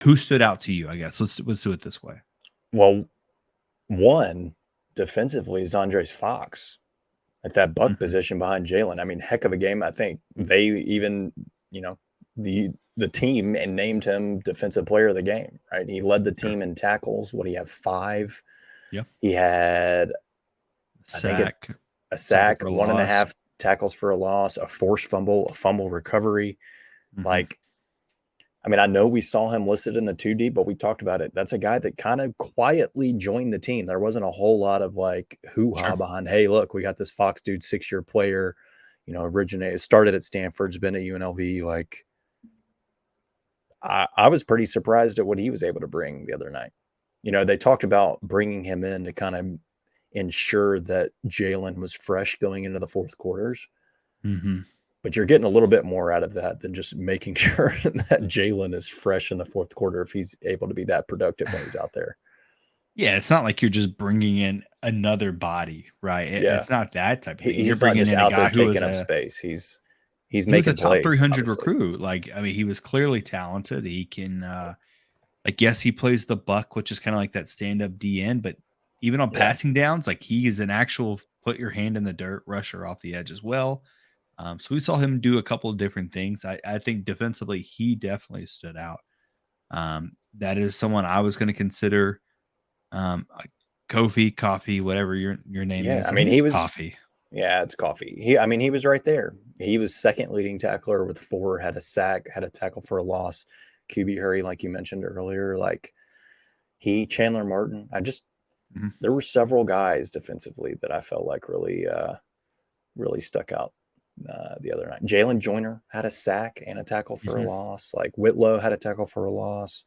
Who stood out to you, I guess? Let's do it this way. Well, one defensively is Andres Fox at that buck Mhm. position behind Jalen. I mean, heck of a game. I think they even, you know, the team and named him defensive player of the game, right? He led the Sure. team in tackles. What do you have? 5. Yeah. He had, I think it Sack, a tackle sack, for a one and a loss. half tackles for a loss, a forced fumble, a fumble recovery. Mhm. Like, I mean, I know we saw him listed in the 2D, but we talked about it. That's a guy that kind of quietly joined the team. There wasn't a whole lot of like hoo-ha Sure. behind, hey, look, we got this Fox dude, 6-year player, started at Stanford's been at UNLV. Like, I was pretty surprised at what he was able to bring the other night. They talked about bringing him in to kind of ensure that Jalen was fresh going into the fourth quarters. Mhm. But you're getting a little bit more out of that than just making sure that Jalen is fresh in the fourth quarter if he's able to be that productive when he's out there. Yeah, it's not like you're just bringing in another body, right? Yeah, It's not that type of thing. You're he's not bringing just in a out there guy who taking was up a space. He's he was a making top plays, 300 obviously. recruit. Like, I mean, he was clearly talented. He can, like, yes, he plays the buck, which is kind of like that stand up DN, but even on Yeah, passing downs, like, he is an actual put your hand in the dirt rusher off the edge as well. So we saw him do a couple of different things. I think defensively, he definitely stood out. That is someone I was going to consider. Like Kofi, Coffee, whatever your name yeah. is. I I mean, think he it's was. Coffee. Yeah, it's coffee. I mean, he was right there. He was second leading tackler with 4, had a sack, had a tackle for a loss, QB hurry, like you mentioned earlier. Like Chandler Martin. Mhm. There were several guys defensively that I felt like really stuck out the other night. Jalen Joyner had a sack and a tackle for a Mhm. loss. Like Whitlow had a tackle for a loss.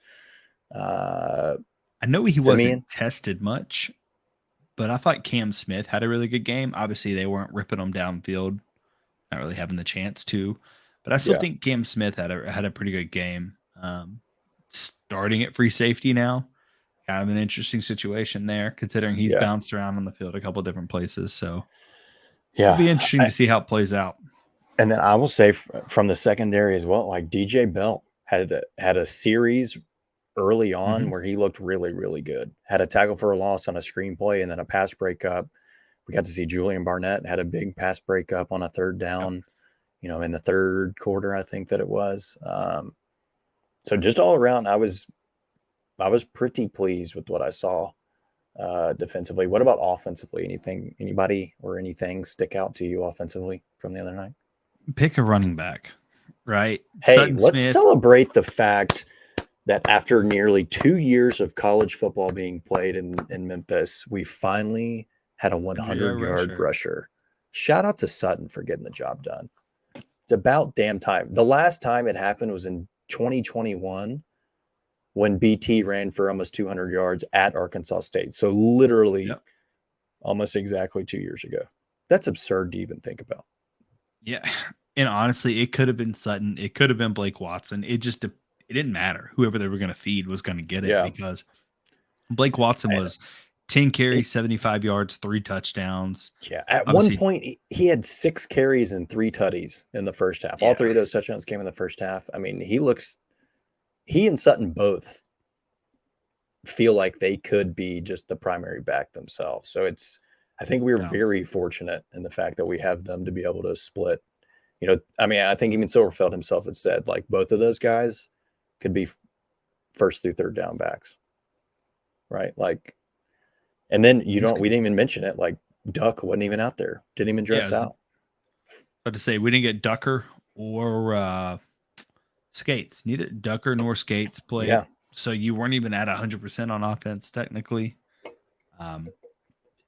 Uh, I know he wasn't Simeon, tested much, but I thought Cam Smith had a really good game. Obviously, they weren't ripping him downfield, not really having the chance to, but I still yeah, think Cam Smith had a pretty good game. Starting at free safety now, kind of an interesting situation there, considering he's yeah, bounced around on the field a couple different places. So it'll yeah. be interesting to see how it plays out. And then I will say from the secondary as well, like DJ Bell had a series early on Mhm. where he looked really, really good. Had a tackle for a loss on a screenplay and then a pass breakup. We got to see Julian Barnett had a big pass breakup on a third Yep. down, in the third quarter, I think that it was. So just all around, I was pretty pleased with what I saw defensively. What about offensively? Anybody or anything stick out to you offensively from the other night? Pick a running back, right? Hey, Sutton let's Smith. celebrate the fact that after nearly 2 years of college football being played in Memphis, we finally had a 100-yard 100-yard rusher. rusher. Shout out to Sutton for getting the job done. It's about damn time. The last time it happened was in 2021 when BT ran for almost 200 yards at Arkansas State. So literally Yep. almost exactly 2 years ago. That's absurd to even think about. Yeah. And honestly, it could have been Sutton. It could have been Blake Watson. It didn't matter. Whoever they were going to feed was going to get it Yeah. because Blake Watson I, was 10 it, carries, 75 yards, 3 touchdowns. yeah. At one Obviously, point, he had 6 carries and 3 tutties in the first half. All yeah. 3 of those touchdowns came in the first half. I mean, he and Sutton both feel like they could be just the primary back themselves. So I think we're Yeah. very fortunate in the fact that we have them to be able to split. I mean, I think even Silverfeld himself had said like both of those guys could be first through third down backs, right? Like, and then He's we good. didn't even mention it. Like Duck wasn't even out there, didn't even Yeah. I dress was out. about to say, we didn't get Ducker or Skates. Neither Ducker nor Skates played. Yeah, So you weren't even at 100% on offense, technically. Um,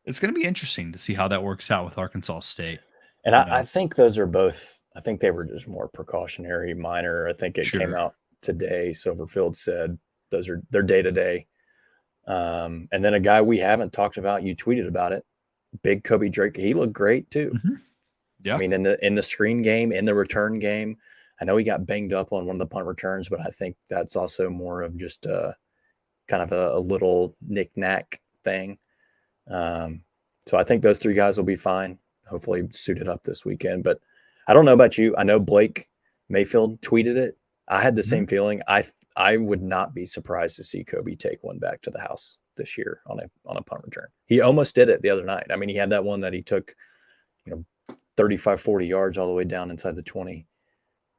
it's going to be interesting to see how that works out with Arkansas State. and You I know, think those are both. I think they were just more precautionary, minor. I think it came sure. out today. Silverfield said they're day to day. And then a guy we haven't talked about, you tweeted about it, big Kobe Drake. He looked great too. Mhm. I Yeah. mean, in the screen game, in the return game, I know he got banged up on one of the punt returns, but I think that's also more of just kind of a little knick-knack thing. Um, so I think those 3 guys will be fine. Hopefully suited up this weekend. But I don't know about you. I know Blake Mayfield tweeted it. I had the Mhm. same feeling. I would not be surprised to see Kobe take one back to the house this year on a punt return. He almost did it the other night. I mean, he had that one that he took, 35, 40 yards all the way down inside the 20.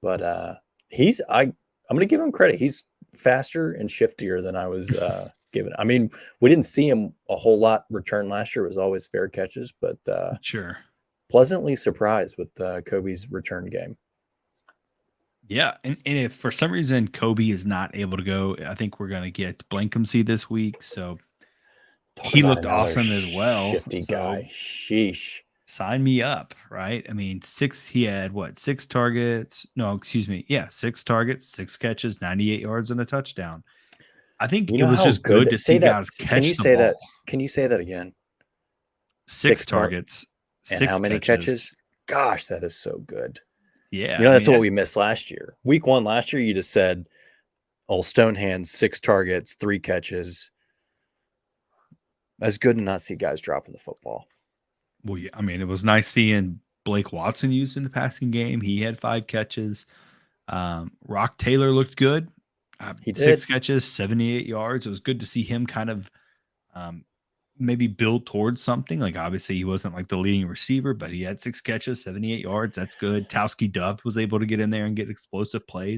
But I'm going to give him credit. He's faster and shiftier than I was given. I mean, we didn't see him a whole lot return last year. It was always fair catches, but Sure. pleasantly surprised with Kobe's return game. Yeah, and if for some reason Kobe is not able to go, I think we're gonna get Blankumsey this week. So Talk he about looked another awesome as well. shifty So guy. Sheesh. sign me up, right? I mean, he had what, 6 targets? No, excuse me. Yeah, 6 targets, 6 catches, 98 yards, and a touchdown. I think You it know was how just good good that to see say that guys can you catch the say that ball. can you say that again? Six 6 tar targets, and how six many catches. catches? Gosh, that is so good. Yeah, I That's mean, what we missed last year. Week 1 last year, you just said, "Oh, Stonehands, 6 targets, 3 catches." That's good to not see guys dropping the football. well, yeah, I mean, it was nice seeing Blake Watson used in the passing game. He had 5 catches. Rock Taylor looked good. He 6 catches, 78 yards. It was good to see him kind of um, maybe build towards something. Like obviously he wasn't like the leading receiver, but he had 6 catches, 78 yards. That's good. Towski Dove was able to get in there and get explosive plays.